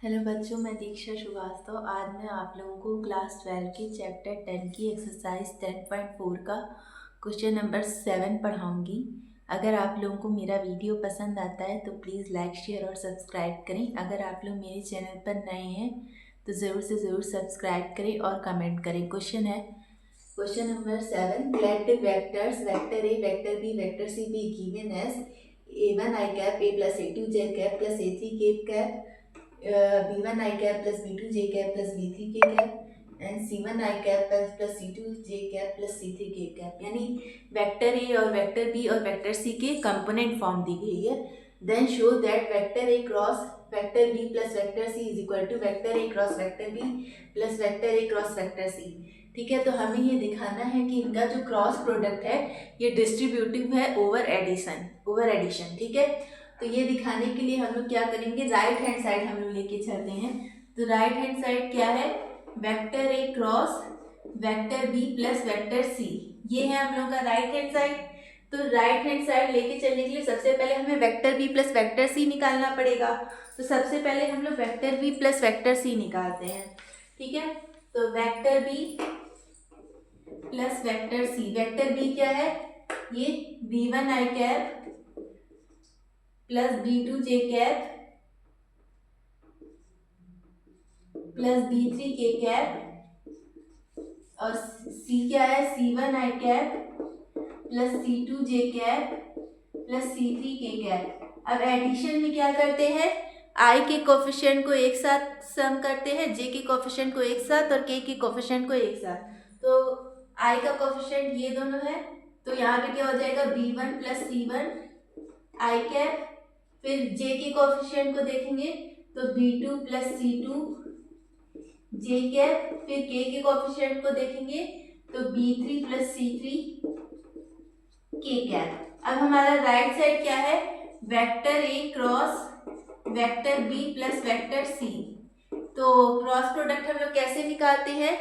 Hello बच्चों, मैं दीक्षा श्रीवास्तव। आज मैं आप लोगों को क्लास 12 की चैप्टर 10 की एक्सरसाइज 10.4 का क्वेश्चन नंबर 7 पढ़ाऊंगी। अगर आप लोगों को मेरा वीडियो पसंद आता है तो प्लीज़ लाइक, शेयर और सब्सक्राइब करें। अगर आप लोग मेरे चैनल पर नए हैं तो ज़रूर से ज़रूर सब्सक्राइब करें और कमेंट करें। Question number 7, let the vectors vector a, vector b, vector c be given as a1 i cap a plus a2 j cap plus a3 k cap, b1 i cap plus b2 j cap plus b3 k cap and c1 i cap plus c2 j cap plus c3 k cap। यानी vector a और vector b और vector c के component form दी गई है। Then show that vector A cross vector B plus vector c is equal to vector A cross vector B plus vector A cross vector सी। ठीक है, तो हमें ये दिखाना है कि इनका जो क्रॉस प्रोडक्ट है ये डिस्ट्रीब्यूटिव है ओवर एडिशन। ठीक है, तो ये दिखाने के लिए हम लोग क्या करेंगे, राइट हैंड साइड हम लोग लेके चलते हैं। तो राइट हैंड साइड क्या है, वेक्टर ए cross vector B plus vector C, ये है हम लोग का राइट हैंड साइड। तो राइट हैंड साइड लेके चलने के लिए सबसे पहले हमें vector B plus vector C निकालना पड़ेगा। तो सबसे पहले हम लोग vector B plus vector C निकालते हैं। ठीक है, तो vector B plus vector C, vector B क्या है, ये b1 i cap plus b2 j cap plus b3 k cap, और c क्या है, c1 i cap plus c2 j cap plus c3 k cap. अब एडिशन में क्या करते हैं, i के कोफिशिएंट को एक साथ सम करते हैं, j के कोफिशिएंट को एक साथ और k के कोफिशिएंट को एक साथ। तो i का कोफिशिएंट ये दोनों है, तो यहाँ पे क्या हो जाएगा, b1 plus c1 i cap, फिर j के कोफिशिएंट को देखेंगे तो b2 plus c2 j cap, फिर k के कोफिशिएंट को देखेंगे तो b3 plus c3 k cap. अब हमारा राइट साइड क्या है, vector a cross vector b plus vector c। तो क्रॉस प्रोडक्ट हम लोग कैसे निकालते हैं,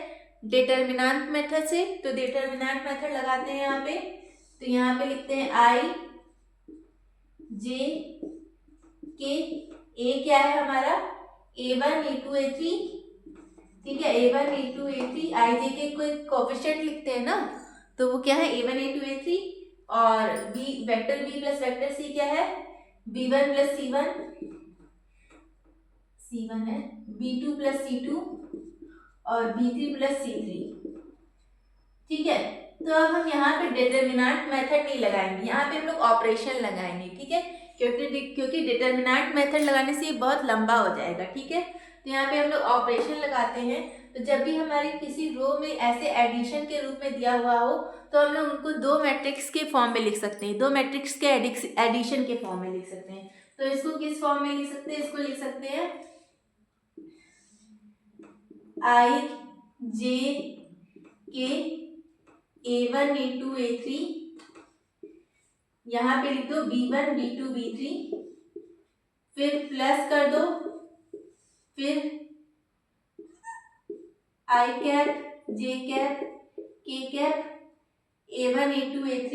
डिटर्मिनेंट मेथड से। तो डिटर्मिनेंट मेथड लगाते हैं यहाँ पे, तो यहाँ पे लिखते हैं i j k, a क्या है हमारा, a1 a2 a3। ठीक है, a1 a2 a3, i j के कोई कोफिशिएंट लिखते हैं ना, तो वो क्या है a1 a2 a3, और b vector b plus vector c क्या है, b1 प्लस c1 है, b2 प्लस c2 और b3 प्लस c3। ठीक है, तो अब हम यहाँ पे डिटर्मिनेंट मेथड नहीं लगाएंगे, यहाँ पे हम लोग ऑपरेशन लगाएंगे। ठीक है, क्योंकि डिटर्मिनेंट मेथड लगाने से ये बहुत लंबा हो जाएगा। ठीक है, तो यहाँ पे हम लोग ऑपरेशन लगाते हैं। तो जब भी हमारी किसी रो में ऐसे एडिशन के रूप में दिया हुआ हो तो हम लोग उनको दो मैट्रिक्स के फॉर्म में लिख सकते हैं, दो मैट्रिक्स के एडिशन के फॉर्म में लिख सकते हैं। तो इसको किस फॉर्म में लिख सकते हैं, इसको लिख सकते हैं i j k a1 a2 a3, यहाँ पे लिख दो b1 b2 b3, फिर प्लस कर दो, फिर i cap j cap k cap a1 a2 a3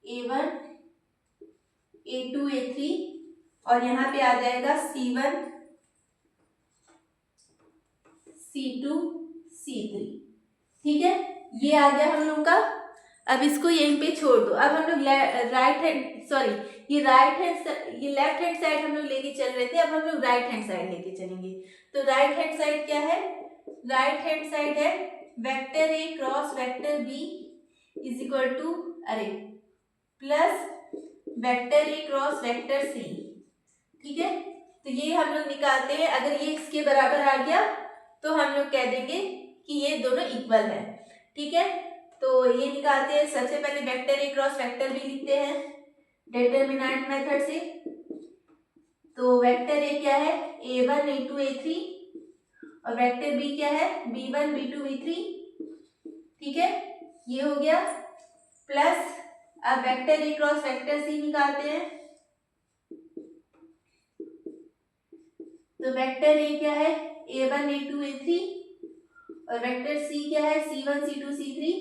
a1 a2 a3, और यहाँ पे आ जाएगा c1 c2 c3। ठीक है, ये आ गया हम लोग का। अब इसको यहीं पे छोड़ दो। अब हम लोग ये लेफ्ट हैंड साइड हम लोग लेके चल रहे थे, अब हम लोग राइट हैंड साइड लेके चलेंगे। तो राइट हैंड साइड क्या है, राइट हैंड साइड है vector A cross vector B is equal to plus vector A cross vector सी। ठीक है, तो ये हम लोग निकालते हैं। अगर ये इसके बराबर आ गया तो हम लोग कह देंगे कि ये दोनों इक्वल है। ठीक है, तो ये निकालते हैं। सबसे पहले वेक्टर ए क्रॉस वेक्टर बी लिखते हैं डिटर्मिनेंट मेथड से। तो वेक्टर ए क्या है, a1 a2 a3, और वेक्टर बी क्या है, b1 b2 b3। ठीक है, ये हो गया। प्लस अब वेक्टर ए क्रॉस वेक्टर सी निकालते हैं। तो वेक्टर ए क्या है, a1 a2 a3, और वेक्टर सी क्या है, c1 c2 c3।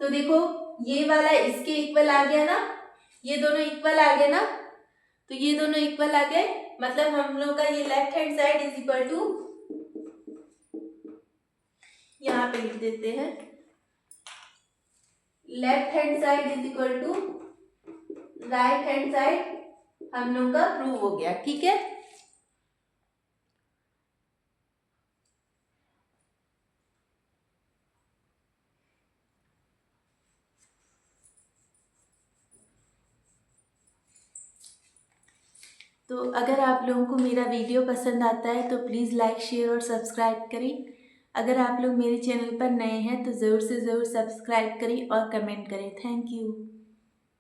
तो देखो ये वाला इसके इक्वल आ गया ना, ये दोनों इक्वल आ गए ना, तो ये दोनों इक्वल आ गए, मतलब हम लोग का ये left hand side is equal to, यहाँ पे लिख देते हैं, left hand side is equal to right hand side, हम लोग का प्रूव हो गया। ठीक है, तो अगर आप लोगों को मेरा वीडियो पसंद आता है तो प्लीज़ लाइक शेयर और सब्सक्राइब करें। अगर आप लोग मेरे चैनल पर नए हैं तो ज़रूर से ज़रूर सब्सक्राइब करें और कमेंट करें। Thank you.